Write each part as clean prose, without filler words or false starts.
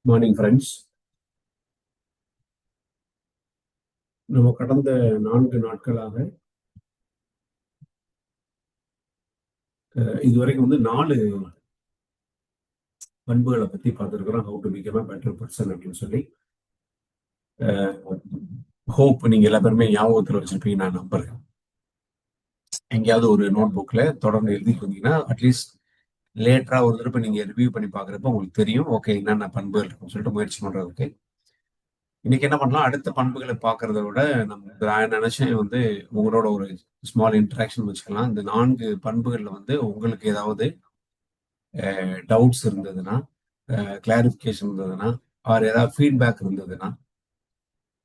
Morning friends. நம்ம கடந்த 4 நாட்களாக இதுவரைக்கும் 4 பண்புகளை பத்தி பார்த்துருக்கிறோம். How to become a better person அப்படின்னு சொல்லி ஹோப் நீங்க எல்லா பேருமே ஞாபகத்தில் வச்சிருப்பீங்க நான் நம்புறேன். எங்கேயாவது ஒரு நோட் புக்ல தொடர்ந்து எழுதிட்டு வந்தீங்கன்னா அட்லீஸ்ட் லேட்டரா ஒரு தடவை நீங்க ரிவ்யூ பண்ணி பாக்குறப்ப உங்களுக்கு தெரியும் ஓகே என்னென்ன பண்புகள் இருக்குன்னு சொல்லிட்டு முயற்சி பண்றதுக்கு. இன்னைக்கு என்ன பண்ணலாம், அடுத்த பண்புகளை பார்க்கறத விட நான் நினைச்சேன் உங்களோட ஒரு ஸ்மால் இன்டராக்ஷன் வச்சுக்கலாம். இந்த 4 பண்புகள்ல உங்களுக்கு ஏதாவது டவுட்ஸ் இருந்ததுன்னா, கிளாரிஃபிகேஷன் இருந்ததுன்னா, ஆர் ஏதாவது ஃபீட்பேக் இருந்ததுன்னா,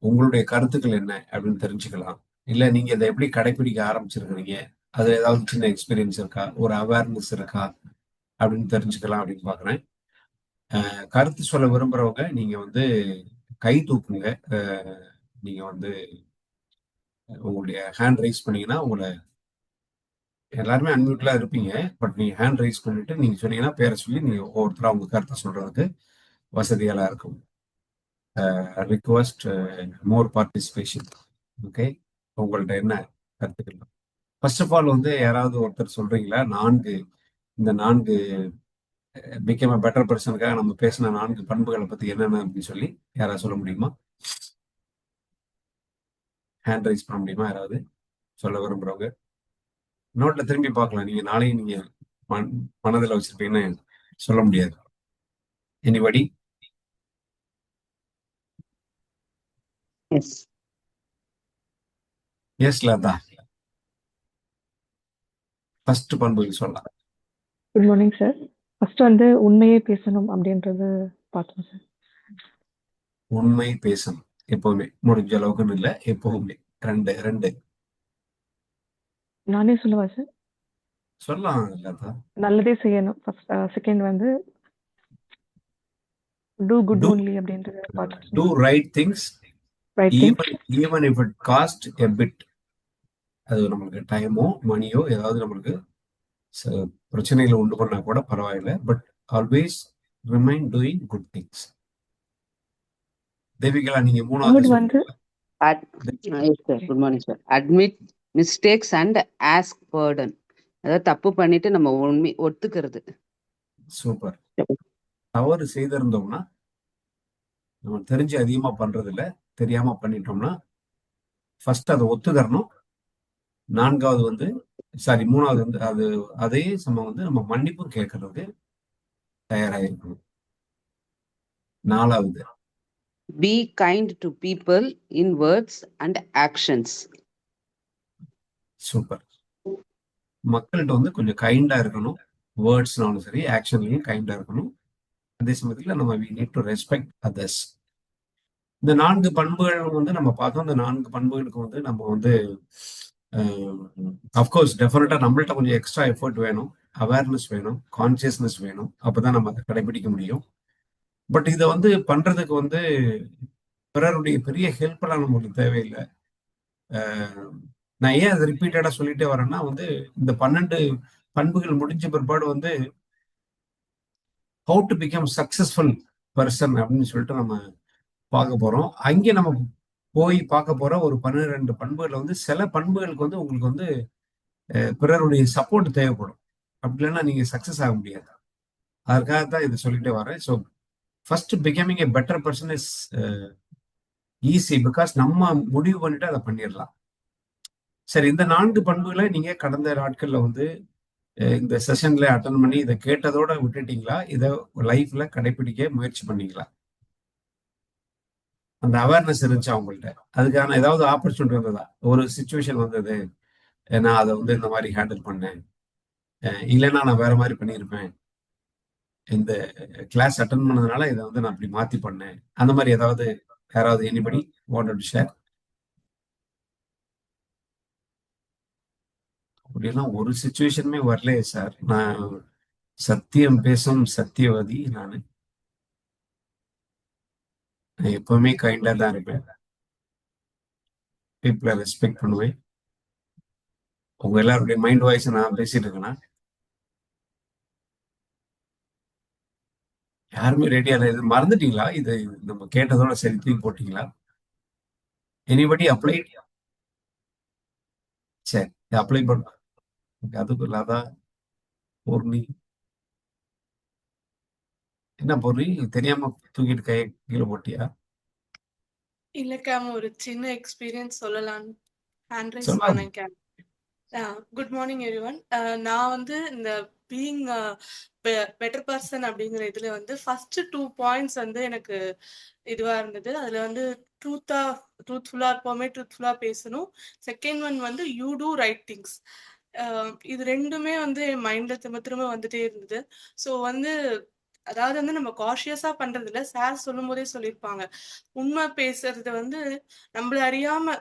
உங்களுடைய கருத்துக்கள் என்ன அப்படின்னு தெரிஞ்சுக்கலாம். இல்ல நீங்க இதை எப்படி கடைபிடிக்க ஆரம்பிச்சிருக்கிறீங்க, அது ஏதாவது சின்ன எக்ஸ்பீரியன்ஸ் இருக்கா, ஒரு அவேர்னஸ் இருக்கா அப்படின்னு தெரிஞ்சுக்கலாம் அப்படின்னு பாக்குறேன். கருத்து சொல்ல விரும்புறவங்க நீங்க கை தூக்குங்க. நீங்க உங்களுடைய ஹேண்ட் ரைஸ் பண்ணீங்கன்னா உங்களை எல்லாருமே அன்மியூட்ல இருப்பீங்க. பட் நீங்க ஹேண்ட் ரைஸ் பண்ணிட்டு நீங்க சொன்னீங்கன்னா பேரை சொல்லி நீங்க ஒவ்வொருத்தரா உங்க கருத்தை சொல்றதுக்கு வசதியாக இருக்கும். ரிக்வஸ்ட் மோர் பார்ட்டிசிபேஷன். ஓகே, உங்கள்ட்ட என்ன கருத்துக்கள்? ஃபர்ஸ்ட் ஆஃப் ஆல் யாராவது ஒருத்தர் சொல்றீங்களா, இந்த 4 பிகம் அ பெட்டர் பர்சனுக்காக நம்ம பேசின 4 பண்புகளை பத்தி என்னென்ன அப்படின்னு சொல்லி யாராவது சொல்ல முடியுமா? ஹேண்ட் ரைஸ் பண்ண முடியுமா யாராவது சொல்ல விரும்புறவங்க? நோட்ல திரும்பி பார்க்கலாம். நீங்க நாளையும் நீங்க மனதில் வச்சிருப்பீங்கன்னு சொல்ல முடியாது. எனிபடி? எஸ் லதா, ஃபர்ஸ்ட் பண்புகள் சொல்லலாம். Good morning sir. ஃபர்ஸ்ட் உண்மையே பேசணும் அப்படின்றது பார்த்தோம் சார். உண்மை பேசணும் எப்பவுமே, முடிஞ்ச அளவுக்குன்னு இல்லை, எப்பவுமே. ரெண்டு நானே சொல்லவா சார்? சொல்லலாம் லதா. நல்லதே செய்யணும் first. Second do good only அப்படின்றது பார்த்தோம். Do right things right things even if it cost a bit. அது நம்மளுக்கு டைமோ மணியோ ஏதாவது நம்மளுக்கு பிரச்சனைகளை உண்டு பண்ணா கூட பரவாயில்லை, but always remain doing good things. Devikala, நீங்க மூணாவது good morning sir. Admit mistakes and ask pardon. அதாவது தப்பு பண்ணிட்டு நம்ம உண்மை ஒத்துக்கிறது. சூப்பர். தவறு செய்திருந்தோம்னா நம்ம தெரிஞ்சு அதிகமா பண்றது இல்ல, தெரியாம பண்ணிட்டோம்னா ஃபர்ஸ்ட் அதை ஒத்துக்கறணும். மூணாவது அது அதே சமயம் நம்ம மன்னிப்பு கேட்கறதுக்கு தயாராகிருக்கணும். 4வது, be kind to people in words and actions. Super. மக்கள்கிட்ட கொஞ்சம் கைண்டா இருக்கணும். வேர்ட்ஸ்னாலும் சரி, ஆக்ஷன்லயும் கைண்டா இருக்கணும். அதே சமயத்துல நம்ம we need to respect others. இந்த 4 பண்புகள் நம்ம பார்த்தோம். இந்த 4 பண்புகளுக்கு நம்ம அஃப்கோர்ஸ் டெஃபினட்டா நம்மள்ட்ட கொஞ்சம் எக்ஸ்ட்ரா எஃபர்ட் வேணும், அவேர்னஸ் வேணும், கான்சியஸ்னஸ் வேணும். அப்பதான் நம்ம அதை கடைபிடிக்க முடியும். பட் இதை பண்றதுக்கு பிறருடைய பெரிய ஹெல்ப் எல்லாம் நமக்கு தேவையில்லை. நான் ஏன் அதை ரிப்பீட்டடா சொல்லிட்டே வரேன்னா இந்த 12 பண்புகள் முடிஞ்ச பிற்பாடு how to become successful person அப்படின்னு சொல்லிட்டு நம்ம பார்க்க போறோம். அங்கே நம்ம போய் பார்க்க போற ஒரு 12 பண்புகள் சில பண்புகளுக்கு உங்களுக்கு பிறருடைய சப்போர்ட் தேவைப்படும். அப்படி இல்லைன்னா நீங்க சக்சஸ் ஆக முடியாது. அதற்காக தான் இதை சொல்லிட்டே வரேன். So first becoming A better person is easy, because நம்ம முடிவு பண்ணிட்டு அதை பண்ணிடலாம். சரி, இந்த 4 பண்புகளை நீங்க கடந்த நாட்கள்ல இந்த செஷன்ல அட்டன் பண்ணி இதை கேட்டதோட விட்டுட்டீங்களா? இதை லைஃப்ல கடைபிடிக்க முயற்சி பண்ணீங்களா? அந்த அவேர்னஸ் இருந்துச்சா உங்கள்கிட்ட? அதுக்கான ஏதாவது ஆப்பர்ச்சுனிட்டி வந்ததா? ஒரு சுச்சுவேஷன் வந்தது, நான் அதை இந்த மாதிரி ஹேண்டில் பண்ணேன், இல்லைன்னா நான் வேற மாதிரி பண்ணியிருப்பேன், இந்த கிளாஸ் அட்டன் பண்ணதுனால இதை நான் அப்படி மாத்தி பண்ணேன், அந்த மாதிரி ஏதாவது யாராவது எனிபடி வாண்டட் டு ஷேர்? அப்படியெல்லாம் ஒரு சுச்சுவேஷனுமே வரலையே சார். நான் சத்தியம் பேசும் சத்தியவாதி. நான் எப்பவுமே கைண்டா தான் இருப்பேன், பீப்புளை ரெஸ்பெக்ட் பண்ணுவேன். உங்க எல்லாருடைய மைண்ட் வாய்ஸ் நான் பேசிட்டு இருக்கேன்னா யாருமே ரெடியா இல்லை. இது மறந்துட்டீங்களா? இது நம்ம கேட்டதோட சரி தூக்கி போட்டீங்களா? Anybody apply? சரி, அப்ளை பண்ண அதுக்கு இல்லாத பொருளி என்ன பொருளி தெரியாம தூக்கிட்டு கை கீழே போட்டியா? இல்ல கேம், ஒரு சின்ன எக்ஸ்பீரியன்ஸ் சொல்லலாம்னு ஹேண்ட் ரைஸ் சொல்லாது. பண்ணேன் கேம். Good morning everyone. நான் வந்து இந்த பீயிங் பெட்டர் பர்சன் அப்படிங்கிற இதுல வந்து ஃபர்ஸ்ட் 2 பாயிண்ட்ஸ் வந்து எனக்கு இதுவா இருந்தது. அதுல வந்து ட்ரூத்ஃபுல்லா எப்பவுமே ட்ரூத்ஃபுல்லா பேசணும். செகண்ட் ஒன் வந்து யூ டூ ரைட் திங்ஸ். இது ரெண்டுமே வந்து என் மைண்ட்ல திரும்ப திரும்ப வந்துட்டே இருந்தது. ஸோ வந்து அதாவது வந்து நம்ம காஷியஸா பண்றது இல்ல. சார் சொல்லும் போதே சொல்லியிருப்பாங்க, உண்மை பேசுறது வந்து நம்மள அறியாம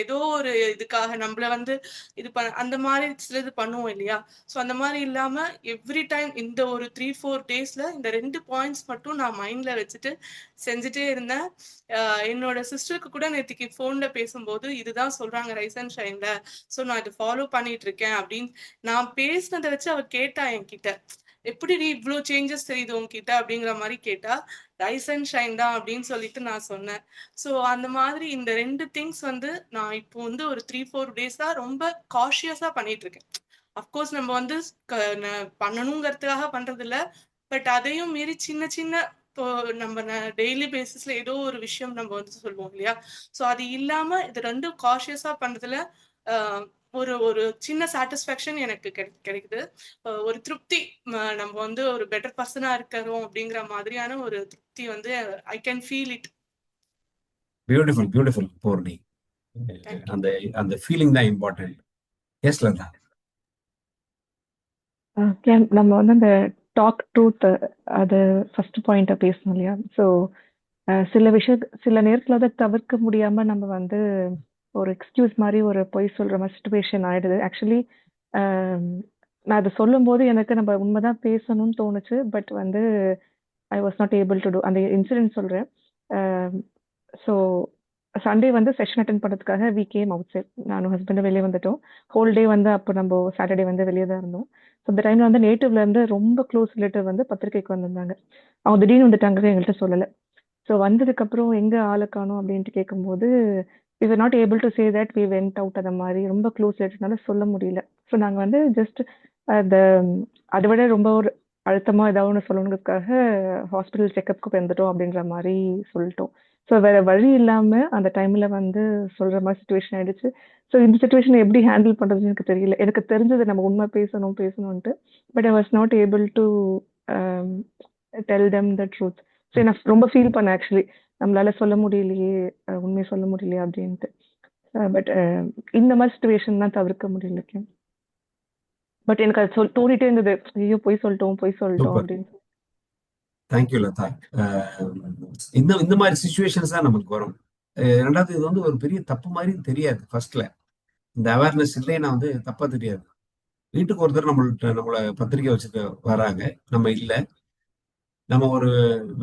ஏதோ ஒரு இதுக்காக நம்மள வந்து இது அந்த மாதிரி சிலது பண்ணுவோம் இல்லையா? ஸோ அந்த மாதிரி இல்லாம எவ்ரி டைம் இந்த ஒரு 3-4 டேஸ்ல இந்த 2 பாயிண்ட்ஸ் மட்டும் நான் மைண்ட்ல வச்சுட்டு செஞ்சுட்டே இருந்தேன். என்னோட சிஸ்டருக்கு கூட நேற்றுக்கு ஃபோன்ல பேசும்போது இதுதான் சொல்றாங்க ரைஸ் அண்ட் ஷைன்ல, ஸோ நான் இதை ஃபாலோ பண்ணிட்டு இருக்கேன் அப்படின்னு நான் பேசினதை வச்சு அவ கேட்டா என்கிட்ட, எப்படி நீ இவ்வளோ சேஞ்சஸ் தெரியுது உன்கிட்ட அப்படிங்கிற மாதிரி கேட்டா. ரைஸ் அண்ட் ஷைன் தான் அப்படின்னு சொல்லிட்டு நான் சொன்னேன். ஸோ அந்த மாதிரி இந்த 2 திங்ஸ் வந்து நான் இப்போ வந்து ஒரு 3-4 டேஸா ரொம்ப காஷியஸா பண்ணிட்டு இருக்கேன். அஃப்கோர்ஸ் நம்ம வந்து பண்ணணுங்கிறதுக்காக பண்றது இல்ல, பட் அதையும் மீறி சின்ன சின்ன இப்போ நம்ம டெய்லி பேசிஸ்ல ஏதோ ஒரு விஷயம் நம்ம வந்து சொல்லுவோம் இல்லையா? ஸோ அது இல்லாம இது ரெண்டும் காஷியஸா பண்றதுல ஒரு ஒரு சின்ன சாட்டிஸ்ஃபேக்ஷன் எனக்கு கிடைக்குது. ஒரு திருப்தி, நம்ம வந்து ஒரு பெட்டர் பர்சனா இருக்கிறோம் அப்படிங்கிற மாதிரியான ஒரு திருப்தி வந்து I can feel it. Beautiful beautiful Poorni. அந்த அந்த ஃபீலிங் தான் இம்பார்ட்டன்ட். எஸ் லதா. நம்ம வந்து அந்த டாக் ட்ரூத், அது ஃபர்ஸ்ட் பாயிண்ட்டை பேசணும் இல்லையா? ஸோ சில நேரத்தில் அதை தவிர்க்க முடியாம நம்ம வந்து ஒரு எக்ஸ்கியூஸ் மாதிரி ஒரு பொய் சொல்ற மாதிரி சுச்சுவேஷன் ஆயிடுது. ஆக்சுவலி நான் அதை சொல்லும்போது எனக்கு நம்ம உண்மைதான் பேசணும்னு தோணுச்சு. பட் வந்து I was not able to do. அந்த இன்சிடென்ட் சொல்றேன். ஸோ சண்டே வந்து செஷன் அட்டென்ட் பண்ணுறதுக்காக வி கேம் அவுட் சைட். நானும் ஹஸ்பண்டும் வெளியே வந்துட்டோம். ஹோல் டே வந்து அப்போ நம்ம சாட்டர்டே வந்து வெளியே தான் இருந்தோம். ஸோ அந்த டைம்ல வந்து நேட்டிவ்ல இருந்து ரொம்ப க்ளோஸ் ரிலேட்டிவ் வந்து பத்திரிக்கைக்கு வந்திருந்தாங்க. அவங்க திடீர்னு வந்துட்டாங்க, எங்கள்கிட்ட சொல்லலை. ஸோ வந்ததுக்கப்புறம் எங்கே ஆளை காணும் அப்படின்ட்டு கேட்கும்போது we were not able to say that we went out. அந்த மாதிரி ரொம்ப க்ளோஸ் ரிலேட்டிவ்னால சொல்ல முடியல. ஸோ நாங்கள் வந்து ஜஸ்ட் அந்த அதை விட ரொம்ப ஒரு அழுத்தமாக ஏதாவது ஒன்று சொல்லணுங்கிறதுக்காக ஹாஸ்பிட்டல் செக்கப்புக்கு வந்துட்டோம் அப்படின்ற மாதிரி சொல்லிட்டோம். ஸோ வேற வழி இல்லாமல் அந்த டைமில் வந்து சொல்கிற மாதிரி சுச்சுவேஷன் ஆயிடுச்சு. ஸோ இந்த சுச்சுவேஷனை எப்படி ஹேண்டில் பண்ணுறதுன்னு எனக்கு தெரியல. எனக்கு தெரிஞ்சது நம்ம உண்மை பேசணும்ன்ட்டு. But I was not able to tell them the truth. So நான் ரொம்ப ஃபீல் பண்ணேன் ஆக்சுவலி, நம்மளால சொல்ல முடியலையே, உண்மையை சொல்ல முடியலையே அப்படின்ட்டு. பட் இந்த மாதிரி சுச்சுவேஷன் தான் தவிர்க்க முடியல. பட் எனக்கு அது தோணிட்டே இருந்தது, ஐயோ போய் சொல்லிட்டோம் சூப்பர், அப்படின்னு. தேங்க்யூ லதா. இந்த இந்த மாதிரி சுச்சுவேஷன்ஸ் தான் நமக்கு வரும். ரெண்டாவது, இது வந்து ஒரு பெரிய தப்பு மாதிரி தெரியாது ஃபர்ஸ்ட்ல. இந்த அவேர்னஸ் இல்லைன்னா வந்து தப்பா தெரியாது. வீட்டுக்கு ஒருத்தர் நம்மளை பத்திரிக்கை வச்சுக்க வராங்க, நம்ம இல்லை, நம்ம ஒரு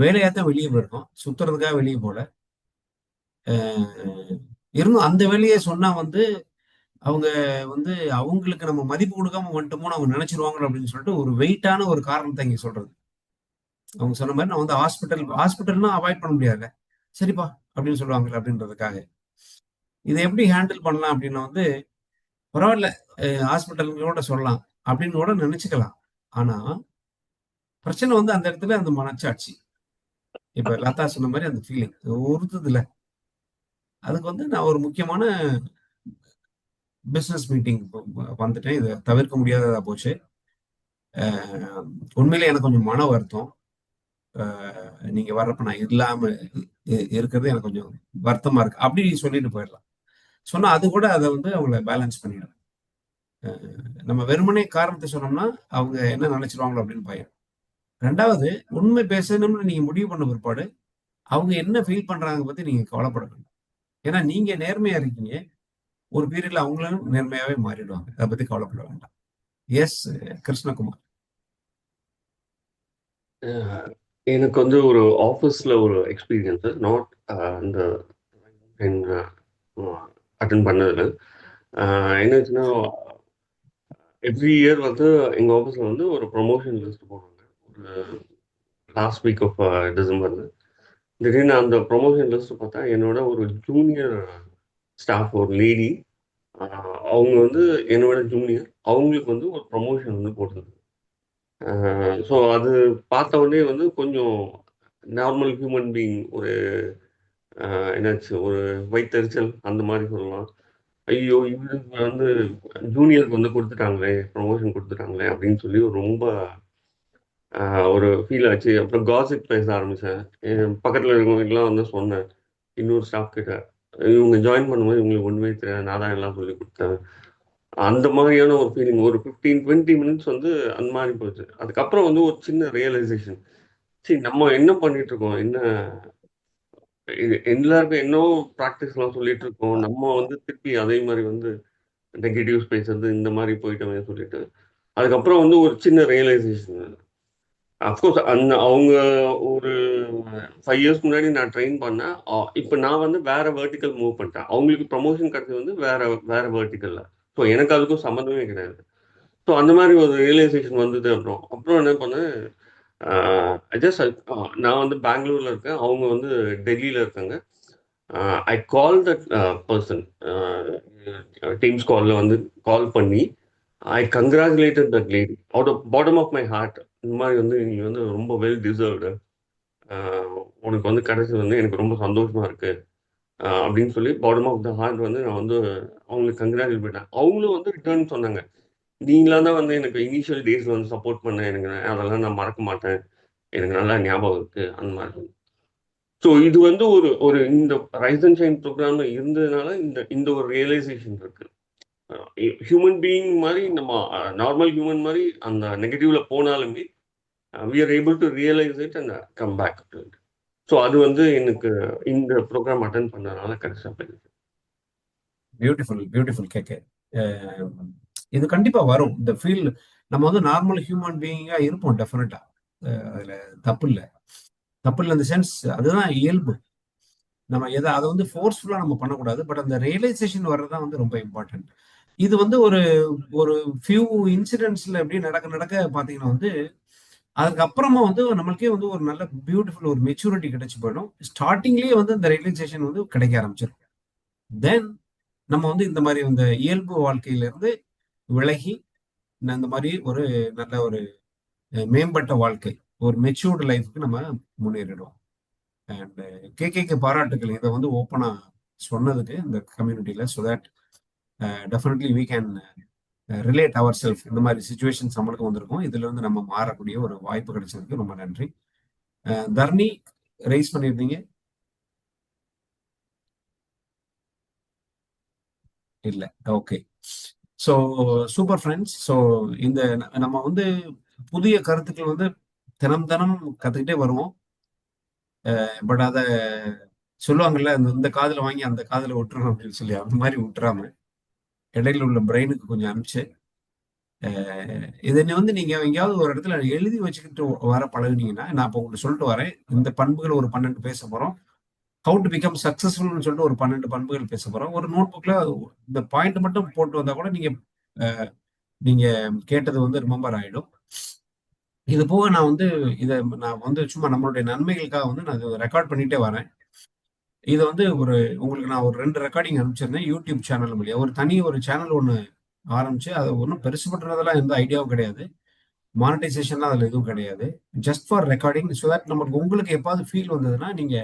வேலையா தான் வெளியே போயிருக்கோம், சுத்துறதுக்காக வெளியே போல இருந்தும் அந்த வேலையை சொன்னா வந்து அவங்க வந்து அவங்களுக்கு நம்ம மதிப்பு கொடுக்காம வந்துட்டோமோன்னு அவங்க நினைச்சிருவாங்க அப்படின்னு சொல்லிட்டு ஒரு வெயிட்டான ஒரு காரணத்தை இங்க சொல்றது. அவங்க சொன்ன மாதிரி நான் வந்து ஹாஸ்பிட்டல்னா அவாய்ட் பண்ண முடியாது, சரிப்பா அப்படின்னு சொல்லுவாங்க அப்படின்றதுக்காக. இதை எப்படி ஹேண்டில் பண்ணலாம் அப்படின்னா வந்து பரவாயில்ல, ஹாஸ்பிட்டல்களோட சொல்லலாம் அப்படின்னு கூட நினைச்சுக்கலாம். ஆனா பிரச்சனை வந்து அந்த இடத்துல அந்த மனச்சாட்சி, இப்ப லதா சொன்ன மாதிரி அந்த ஃபீலிங் உறுத்துது இல்ல. அதுக்கு வந்து நான் ஒரு முக்கியமான பிசினஸ் மீட்டிங் வந்துட்டேன். இதை தவிர்க்க முடியாததா போச்சு. உண்மையிலே எனக்கு கொஞ்சம் மன வருத்தம். நீங்க வர்றப்ப நான் இல்லாம இருக்கிறது எனக்கு கொஞ்சம் வருத்தமா இருக்கு அப்படி சொல்லிட்டு போயிடலாம். சொன்னா அது கூட அதை வந்து அவங்கள பேலன்ஸ் பண்ணிடும். நம்ம வெறுமனே காரணத்தை சொன்னோம்னா அவங்க என்ன நினைச்சிருவாங்களோ அப்படின்னு பயம். ரெண்டாவது, உண்மை பேசணும்னு நீங்க முடிவு பண்ண பிற்பாடு அவங்க என்ன ஃபீல் பண்றாங்க பத்தி நீங்க கவலைப்பட வேண்டாம். ஏன்னா நீங்க நேர்மையா இருக்கீங்க, ஒரு பீரியட்ல அவங்களும் நேர்மையாவே மாறிடுவாங்க. அதை பத்தி கவலைப்பட வேண்டாம். எஸ் கிருஷ்ணகுமார். எனக்கு வந்து ஒரு ஆஃபீஸில் ஒரு எக்ஸ்பீரியன்ஸு நாட் இந்த அட்டன் பண்ணதில் என்னாச்சுன்னா, எவ்ரி இயர் வந்து எங்கள் ஆஃபீஸில் வந்து ஒரு ப்ரொமோஷன் லிஸ்ட் போடுவாங்க. ஒரு லாஸ்ட் வீக் ஆஃப் டிசம்பர்ல. திடீர்னு அந்த ப்ரொமோஷன் லிஸ்ட் பார்த்தா என்னோட ஒரு ஜூனியர் ஸ்டாஃப், ஒரு லேடி, அவங்க வந்து என்னோட ஜூனியர், அவங்களுக்கு வந்து ஒரு ப்ரொமோஷன் வந்து போட்டிருந்தது. ஸோ அது பார்த்த உடனே வந்து கொஞ்சம் நார்மல் ஹியூமன் பீயிங் ஒரு என்னாச்சு, ஒரு வயித்தெரிச்சல் அந்த மாதிரி சொல்லலாம். ஐயோ, இவருக்கு வந்து ஜூனியருக்கு வந்து கொடுத்துட்டாங்களே, ப்ரொமோஷன் கொடுத்துட்டாங்களே அப்படின்னு சொல்லி ரொம்ப ஒரு ஃபீல் ஆச்சு. அப்புறம் காசிப் பேச ஆரம்பித்தேன். என் பக்கத்தில் இருக்கவங்களுக்குலாம் வந்து சொன்னேன், இன்னொரு ஸ்டாஃப் கிட்ட, இவங்க ஜாயின் பண்ணும்போது இவங்களுக்கு ஒன்றுமே தெரியாது, நான் தான் எல்லாம் சொல்லி கொடுத்தேன். அந்த மாதிரியான ஒரு ஃபீலிங் ஒரு 15-20 மினிட்ஸ் வந்து அந்த மாதிரி போச்சு. அதுக்கப்புறம் வந்து ஒரு சின்ன ரியலைசேஷன், சரி நம்ம என்ன பண்ணிட்டு இருக்கோம், என்ன எல்லாருக்கும் என்னவோ ப்ராக்டிஸ்லாம் சொல்லிட்டு இருக்கோம், நம்ம வந்து திருப்பி அதே மாதிரி வந்து நெகட்டிவ்ஸ் பேசுறது இந்த மாதிரி போயிட்டோமே சொல்லிட்டு. அதுக்கப்புறம் வந்து ஒரு சின்ன ரியலைசேஷன். அஃப்கோர்ஸ் அந்த அவங்க ஒரு 5 இயர்ஸ் முன்னாடி நான் ட்ரெயின் பண்ணேன். இப்போ நான் வந்து வேற வெர்டிக்கல் மூவ் பண்ணிட்டேன். அவங்களுக்கு ப்ரமோஷன் கிடைச்சது வந்து வேற வேற வெர்டிக்கல்ல. ஸோ எனக்கு அதுக்கும் சம்மந்தமே கிடையாது. ஸோ அந்த மாதிரி ஒரு ரியலைசேஷன் வந்தது. அப்புறம் அப்புறம் என்ன பண்ணேன், ஜஸ்ட் நான் வந்து பெங்களூர்ல இருக்கேன், அவங்க வந்து டெல்லியில இருக்காங்க. I call that person, Teams காலில் வந்து கால் பண்ணி I congratulated that lady out of bottom of my heart. இந்த மாதிரி வந்து நீ வந்து ரொம்ப வெல் டிசர்வ்டு, உனக்கு வந்து கிடைச்சது வந்து எனக்கு ரொம்ப சந்தோஷமா இருக்கு அப்படின்னு சொல்லி பாட்டம் ஆஃப் த ஹார்ட் வந்து நான் வந்து அவங்களுக்கு கங்க்ராச்சுலேட் பண்ணேன். அவங்களும் வந்து ரிட்டர்ன் சொன்னாங்க, நீங்களா தான் வந்து எனக்கு இனிஷியல் டேஸ்ல வந்து சப்போர்ட் பண்ண, எனக்கு அதெல்லாம் நான் மறக்க மாட்டேன், எனக்கு நல்லா ஞாபகம் இருக்கு அந்த மாதிரி. ஸோ இது வந்து ஒரு ஒரு இந்த ரைஸ் அண்ட் ஷைன் ப்ரோக்ராம் இருந்ததுனால இந்த இந்த ஒரு ரியலைசேஷன் இருக்கு. ஹியூமன் பீயிங் மாதிரி நம்ம நார்மல் ஹியூமன் மாதிரி அந்த நெகட்டிவ்ல போனாலுமே we are able to realize it and come back to it. So அது வந்து எனக்கு இந்த ப்ரோக்ராம் அட்டன் பண்ணதுனால கிடைச்ச பெனிஃபிட். பியூட்டிஃபுல் பியூட்டிஃபுல் கேட்க. இது கண்டிப்பா வரும் இந்த ஃபீல். நம்ம வந்து நார்மல் ஹியூமன் பீயிங்கா இருப்போம் டெஃபினட்டா. அதுல தப்பு இல்லை, தப்பு இல்லை. இந்த சென்ஸ் அதுதான் இயல்பு. நம்ம எதை அதை வந்து ஃபோர்ஸ்ஃபுல்லா நம்ம பண்ணக்கூடாது. பட் அந்த ரியலைசேஷன் வர்றதுதான் வந்து ரொம்ப இம்பார்ட்டன்ட். இது வந்து ஒரு ஒரு ஃபியூ இன்சிடென்ட்ஸ்ல எப்படி நடக்க நடக்க பாத்தீங்கன்னா வந்து அதுக்கப்புறமா வந்து நம்மளுக்கே வந்து ஒரு நல்ல பியூட்டிஃபுல் ஒரு மெச்சூரிட்டி கிடைச்சு போயிடும். ஸ்டார்டிங்லேயே வந்து இந்த ரியலைசேஷன் வந்து கிடைக்க ஆரம்பிச்சிடும். தென் நம்ம வந்து இந்த மாதிரி இந்த இயல்பு வாழ்க்கையிலிருந்து விலகி இந்த மாதிரி ஒரு நல்ல ஒரு மேம்பட்ட வாழ்க்கை, ஒரு மெச்சூர்டு லைஃப்க்கு நம்ம முன்னேறிடுவோம். அண்ட் கேக்கு பாராட்டுகள் இதை வந்து ஓப்பனா சொன்னதுக்கு இந்த கம்யூனிட்டியில. So that definitely we can relate our self. இந்த மாதிரி சுச்சுவேஷன்ஸ் நம்மளுக்கு வந்திருக்கும், இதுல இருந்து நம்ம மாறக்கூடிய ஒரு வாய்ப்பு கிடைச்சதுக்கு ரொம்ப நன்றி. தர்ணி ரைஸ் பண்ணியிருந்தீங்க இல்ல? Okay. So super friends. So இந்த நம்ம வந்து புதிய கருத்துக்கள் வந்து தினம் தினம் கத்துக்கிட்டே வருவோம். பட் அதை சொல்லுவாங்கல்ல, இந்த காதுல வாங்கி அந்த காதுல விட்டுறணும் அப்படின்னு சொல்லி, அந்த மாதிரி விட்டுறாம இடையில உள்ள பிரெயினுக்கு கொஞ்சம் அனுப்பிச்சு இதை வந்து நீங்க எங்கேயாவது ஒரு இடத்துல எழுதி வச்சுக்கிட்டு வர பழகுனீங்கன்னா, நான் இப்போ உங்களுக்கு சொல்லிட்டு வரேன், இந்த பண்புகள் ஒரு 12 பேச போறோம். ஹவு டு பிகம் சக்சஸ்ஃபுல்னு சொல்லிட்டு ஒரு 12 பண்புகள் பேச போறோம். ஒரு நோட் புக்ல இந்த பாயிண்ட் மட்டும் போட்டு வந்தா கூட நீங்க கேட்டது வந்து ரிமெம்பர் ஆயிடும். இது போக நான் வந்து நான் வந்து சும்மா நம்மளுடைய நன்மைகளுக்காக வந்து நான் இதை ரெக்கார்ட் பண்ணிட்டே வரேன். இதை வந்து உங்களுக்கு நான் ஒரு 2 ரெக்கார்டிங் அனுப்பிச்சிருந்தேன் யூடியூப் சேனல் மூலியா. ஒரு சேனல் ஒன்று ஆரம்பிச்சு அதை ஒன்றும் பெருசு பண்றதெல்லாம் எந்த ஐடியாவும் கிடையாது, மானிட்டைசேஷன்லாம் அதில் எதுவும் கிடையாது. Just for recording. So that நமக்கு உங்களுக்கு எப்பாவது ஃபீல் வந்ததுன்னா நீங்க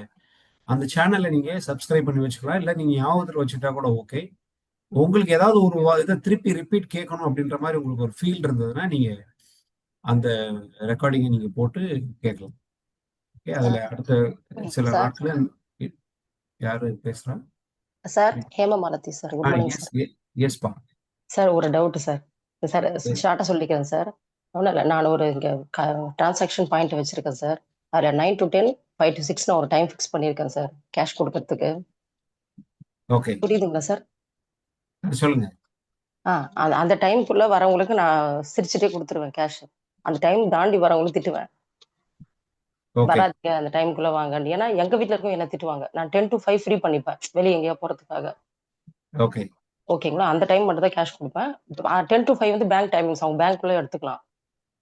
அந்த சேனலை நீங்க சப்ஸ்கிரைப் பண்ணி வச்சுக்கலாம். இல்லை நீங்க ஞாபகத்தில் வச்சுட்டா கூட ஓகே. உங்களுக்கு ஏதாவது ஒரு இதை திருப்பி ரிப்பீட் கேட்கணும் அப்படின்ற மாதிரி உங்களுக்கு ஒரு ஃபீல் இருந்ததுன்னா நீங்க அந்த ரெக்கார்டிங்கை நீங்க போட்டு கேட்கலாம். ஓகே. அதுல அடுத்த சில சார் நாட்கள் யாரு பேசுறா? Sir Hemamalathi sir. Good morning sir. எஸ்பா சார் ஒரு டவுட் சார். சார் ஷார்ட்டாக சொல்லிக்கிறேன் சார். ஒன்றும் இல்லை, நான் ஒரு இங்கே டிரான்சாக்ஷன் பாயிண்ட் வச்சிருக்கேன் சார். அதில் 9 to 10, 5 to 6 நான் ஒரு டைம் ஃபிக்ஸ் பண்ணியிருக்கேன் சார் கேஷ் கொடுக்கறதுக்கு. ஓகே, புரியுதுங்களா சார்? சொல்லுங்க. அந்த டைமுக்குள்ள வரவங்களுக்கு நான் சிரிச்சுட்டே கொடுத்துருவேன் கேஷ். அந்த டைம் தாண்டி வரவங்களுக்கு திட்டுவேன், ஓகே, வராதீங்க அந்த டைமுக்குள்ள வாங்க. ஏன்னா எங்க வீட்டில் இருக்கும் என்ன திட்டுவாங்க. நான் 10 to 5 ஃப்ரீ பண்ணிப்பேன் வெளியே எங்கேயா போறதுக்காக. ஓகே. ஓகேங்களா? அந்த டைம் மட்டும் தான் கேஷ் கொடுப்பேன். 10 to 5 வந்து பேங்க் டைமிங்ஸ், அவங்க பேங்க்குள்ளே எடுத்துக்கலாம்.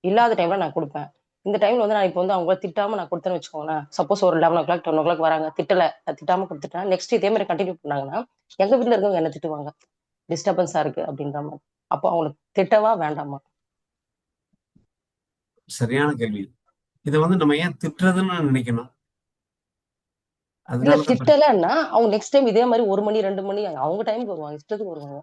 இல்லாத டைம்ல நான் கொடுப்பேன். இந்த டைம்ல வந்து நான் இப்போ வந்து அவங்க திட்டாம நான் கொடுத்தேன்னு வச்சுக்கோங்களேன், சப்போஸ் ஒரு 11 o'clock 10 o'clock வராங்க, திட்டல, நான் திட்டாம கொடுத்துட்டேன், நெக்ஸ்ட் இதே மாதிரி கண்டினியூ பண்ணாங்கன்னா எங்க வீட்டுல இருக்கவங்க என்ன திட்டுவாங்க, டிஸ்டர்பன்ஸா இருக்கு அப்படின்ற மாதிரி. அப்போ அவங்களுக்கு திட்டவா வேண்டாமா? சரியான கேள்வி. இதை வந்து நம்ம ஏன் திட்டுறதுன்னு நினைக்கணும்? இல்ல அதனாலதான் திட்டலன்னா அவங்க நெக்ஸ்ட் டைம் இதே மாதிரி 1 மணி 2 மணி அவங்க டைமுக்கு வருவாங்க, இஷ்டத்துக்கு வருவாங்க.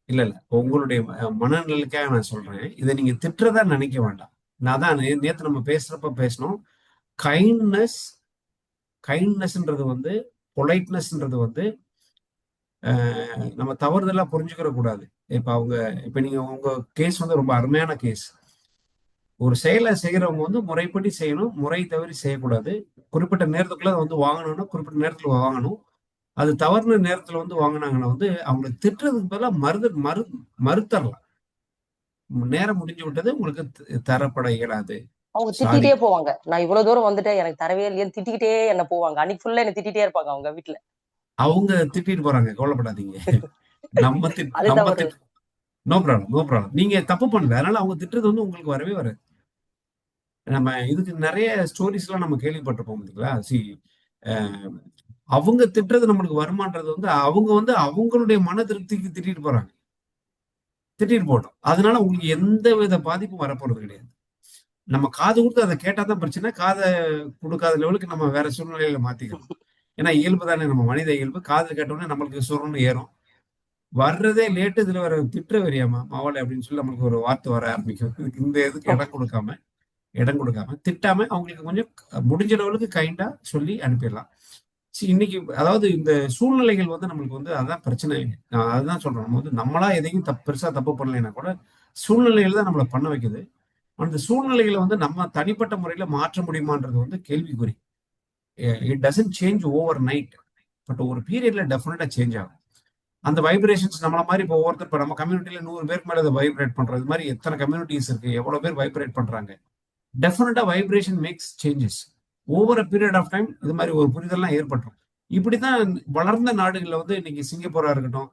இல்ல உங்களுடைய மனநிலைக்காக நான் சொல்றேன். இதை நீங்க திட்டுறதா நினைக்க வேண்டாம். நான் தான் நேத்து நம்ம பேசுறப்ப பேசணும். கைண்ட்னஸ்ன்றது வந்து, பொலைட்னஸ்ன்றது வந்து நம்ம தவறுதலா புரிஞ்சுக்கிற கூடாது. இப்ப நீங்க உங்க கேஸ் வந்து ரொம்ப அருமையான கேஸ். ஒரு செயலை செய்யறவங்க வந்து முறைப்படி செய்யணும், முறை தவறி செய்யக்கூடாது. குறிப்பிட்ட நேரத்துக்குள்ள வந்து வாங்கணும்னா குறிப்பிட்ட நேரத்துல வாங்கணும். அது தவறுன நேரத்துல வந்து வாங்கினாங்கன்னா வந்து அவங்களை திட்டுறதுக்கு பதிலாக மறுத்தரலாம். நேரம் முடிஞ்சு விட்டது, உங்களுக்கு தரப்பட இயலாது. அவங்க சாரி. திட்டிட்டே போவாங்க, நான் இவ்வளவு தூரம் வந்துட்டேன் எனக்கு தரவே இல்லையேன்னு திட்டிக்கிட்டே என்ன போவாங்க. அன்னைக்கு ஃபுல்லா என்ன திட்டிட்டே இருப்பாங்க அவங்க வீட்டுல. அவங்க திட்டிட்டு போறாங்க, கவலைப்படாதீங்க. நம்ம அது தவறு. No problem. நீங்க தப்பு பண்ணல, அதனால அவங்க திட்டுறது வந்து உங்களுக்கு வரவே வராது. நம்ம இதுக்கு நிறைய ஸ்டோரிஸ் எல்லாம் நம்ம கேள்விப்பட்டிருப்போம் பார்த்தீங்களா? அவங்க திட்டுறது நம்மளுக்கு வருமானது வந்து அவங்க வந்து அவங்களுடைய மன திருப்திக்கு திட்டிட்டு போறாங்க. திட்டிட்டு போட்டோம், அதனால உங்களுக்கு எந்த வித பாதிப்பும் வரப்போறது கிடையாது. நம்ம காது கொடுத்து அதை கேட்டாதான் பிரச்சனை. காதை கொடுக்காத லெவலுக்கு நம்ம வேற சூழ்நிலையில மாத்திக்கணும். ஏன்னா இயல்பு தானே, நம்ம மனித இயல்பு. காது கேட்டோடனே நம்மளுக்கு சுரன்னு ஏறும். வர்றதே லேட்டு, இதுல வர திட்ட வரியாமா மாவளை அப்படின்னு சொல்லி நம்மளுக்கு ஒரு வார்த்தை வர ஆரம்பிக்கும். இந்த இதுக்கு இடம் கொடுக்காம திட்டாம அவங்களுக்கு கொஞ்சம் முடிஞ்ச லெவலுக்கு கைண்டா சொல்லி அனுப்பிடலாம். இன்னைக்கு அதாவது இந்த சூழ்நிலைகள் வந்து நம்மளுக்கு வந்து அதான் பிரச்சனை. நான் அதுதான் சொல்றேன், நம்ம வந்து நம்மளா எதையும் பெருசா தப்பு பண்ணலைன்னா கூட சூழ்நிலைகள் தான் நம்மளை பண்ண வைக்குது. அந்த சூழ்நிலைகளை வந்து நம்ம தனிப்பட்ட முறையில மாற்ற முடியுமான்றது வந்து கேள்விக்குறி. It doesn't change over night, but ஒரு பீரியட்ல டெஃபினட்டா சேஞ்ச் ஆகும். அந்த வைப்ரேஷன்ஸ் நம்மள மாதிரி இப்போ ஒவ்வொருத்தர், இப்போ நம்ம கம்யூனிட்டியில 100 பேருக்கு மேல அதை வைப்ரேட் பண்றது மாதிரி எத்தனை கம்யூனிட்டிஸ் இருக்கு, எவ்வளவு பேர் வைப்ரேட் பண்றாங்க. டெஃபினட்டா vibration makes changes over a period of time. இது மாதிரி ஒரு புரிதல்லாம் ஏற்பட்டுரும். இப்படித்தான் வளர்ந்த நாடுகள்ல வந்து இன்னைக்கு சிங்கப்பூரா இருக்கட்டும்,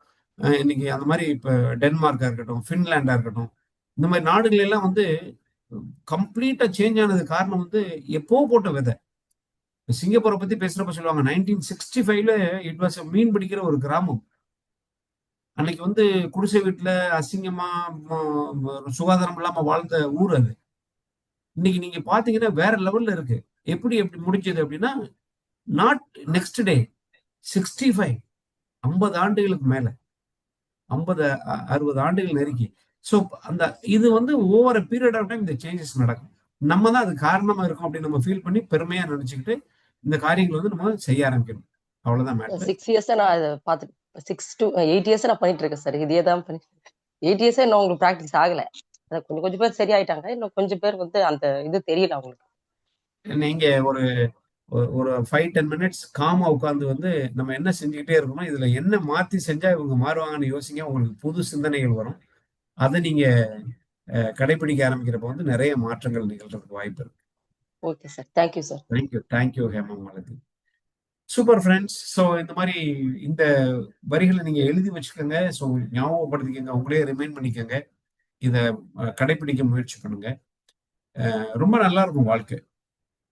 இன்னைக்கு அந்த மாதிரி இப்ப டென்மார்க்கா இருக்கட்டும், பின்லாண்டா இருக்கட்டும், இந்த மாதிரி நாடுகள் எல்லாம் வந்து கம்ப்ளீட்டா சேஞ்ச் ஆனது காரணம் வந்து எப்போ போட்ட விதை. சிங்கப்பூரை பத்தி பேசுறப்ப சொல்லுவாங்க 1965ல இட் வாஸ் மீன் பிடிக்கிற ஒரு கிராமம். அன்னைக்கு வந்து குடிசை வீட்டுல அசிங்கமா சுகாதாரம் இல்லாம வாழ்ந்த ஊர் அது. இன்னைக்கு நீங்க பாத்தீங்கன்னா வேற லெவல்ல இருக்கு. எப்படி முடிஞ்சது அப்படின்னா, நாட் நெக்ஸ்ட் டே 65, 50 ஆண்டுகளுக்கு மேல, 50-60 ஆண்டுகள் நெருக்கி. ஸோ அந்த இது வந்து ஓவர் பீரியட் ஆஃப் டைம் இந்த சேஞ்சஸ் நடக்கும். நம்ம தான் அது காரணமா இருக்கும் அப்படின்னு நம்ம ஃபீல் பண்ணி பெருமையா நினைச்சுக்கிட்டு இந்த காரியங்கள் வந்து நம்ம செய்ய ஆரம்பிக்கணும். அவ்வளவுதான் மேட்டர். 6 இயர்ஸா நான் அதை பார்த்துட்டு 6 to 8 இயர்ஸா நான் பண்ணிட்டு இருக்கேன் சார். இதே தான் பண்ணி 8 இயர்ஸா இன்னும் உங்களுக்கு ப்ராக்டிஸ் ஆகல. கொஞ்சம் பேர் சரியாயிட்டாங்க, இன்னும் கொஞ்சம் பேர் வந்து அந்த இது தெரியல அவங்களுக்கு. நீங்க ஒரு 5-10 மினிட்ஸ் காமா உட்கார்ந்து வந்து நம்ம என்ன செஞ்சுக்கிட்டே இருக்கணும், இதுல என்ன மாத்தி செஞ்சா இவங்க மாறுவாங்கன்னு யோசிங்க. உங்களுக்கு புது சிந்தனைகள் வரும். அதை நீங்க கடைபிடிக்க ஆரம்பிக்கிறப்ப வந்து நிறைய மாற்றங்கள் நிகழ்றதுக்கு வாய்ப்பு இருக்கு. Okay sir, thank you sir. Thank you Hemamalathi. Super friends. So இந்த மாதிரி இந்த வரிகளை நீங்க எழுதி வச்சுக்கோங்க. ஸோ ஞாபகப்படுத்திக்கங்க, உங்களே ரிமைண்ட் பண்ணிக்கோங்க. இதை கடைபிடிக்க முயற்சி பண்ணுங்க. ரொம்ப நல்லா இருக்கும் வாழ்க்கை.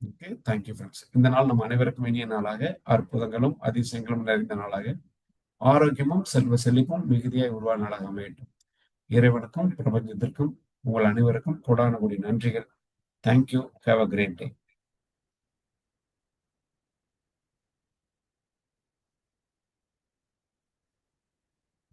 Okay, thank you friends. இந்த நாள் நம்ம அனைவருக்கும் இனிய நாளாக, அற்புதங்களும் அதிசயங்களும் நிறைந்த நாளாக, ஆரோக்கியமும் செல்வ செழிப்பும் மிகுதியாய் உருவான நாளாக அமையட்டும். இறைவனுக்கும் பிரபஞ்சத்திற்கும் உங்கள் அனைவருக்கும் கோடான கோடி நன்றிகள். Thank you. Have a great day.